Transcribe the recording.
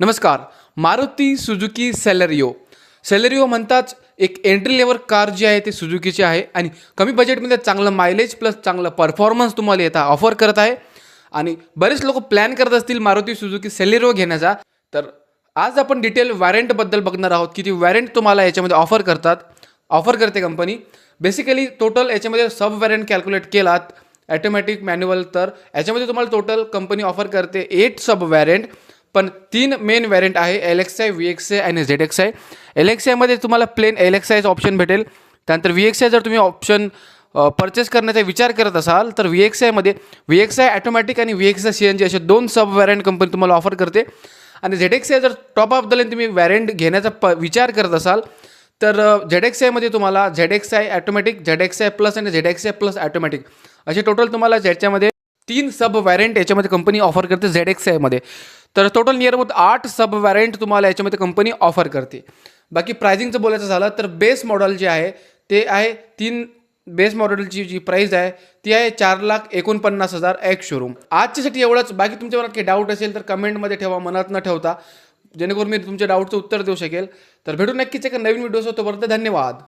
नमस्कार. मारुती सुझुकी सेलेरिओ म्हणताच एक entry level car जी आहे ती सुझुकीची आहे आणि कमी बजेटमध्ये चांगलं मायलेज प्लस चांगलं परफॉर्मन्स तुम्हाला येता ऑफर करत आहे. आणि बरेच लोक प्लॅन करत असतील मारुती सुझुकी सेलेरिओ घेण्याचा. तर आज आपण डिटेल वॅरंटबद्दल बघणार आहोत की ती वॅरंट तुम्हाला याच्यामध्ये ऑफर करते कंपनी. बेसिकली टोटल याच्यामध्ये सब वॅरंट कॅल्क्युलेट केलात ॲटोमॅटिक मॅन्युअल तर याच्यामध्ये तुम्हाला टोटल कंपनी ऑफर करते 8 सब वॅरंट. पण 3 मेन व्हॅरियंट आहे LXi, VXi आणि ZXi. LXiमध्ये तुम्हाला प्लेन LXiचं ऑप्शन भेटेल. त्यानंतर VXi जर तुम्ही ऑप्शन परचेस करण्याचा विचार करत असाल तर VXiमध्ये VXi ॲटोमॅटिक आणि VXi CNG असे 2 सब व्हॅरियंट कंपनी तुम्हाला ऑफर करते. आणि ZXi जर टॉप ऑफ द लाईन तुम्ही व्हॅरियंट घेण्याचा विचार करत असाल तर ZXiमध्ये तुम्हाला ZXi ॲटोमॅटिक, ZXi प्लस आणि ZXi प्लस ॲटोमॅटिक असे टोटल तुम्हाला ज्याच्यामध्ये 3 सब व्हॅरियंट याच्यामध्ये कंपनी ऑफर करते ZXiमध्ये. तर total near about 8 sub variant तुम्हाला याच्यामध्ये कंपनी ऑफर करते. बाकी प्राइसिंगचं बोलायचं झालं तर बेस मॉडेल जे आहे ते आहे बेस मॉडेलची जी प्राईस आहे ती आहे 4,49,000 एक्स शोरूम. आजच्यासाठी एवढंच. बाकी तुमच्या मनात काही डाऊट असेल तर कमेंटमध्ये ठेवा, मनात न ठेवता, जेणेकरून मी तुमच्या डाऊटचं उत्तर देऊ शकेल. तर भेटू नक्कीच एका नवीन व्हिडिओसोबत. तोपर्यंत धन्यवाद.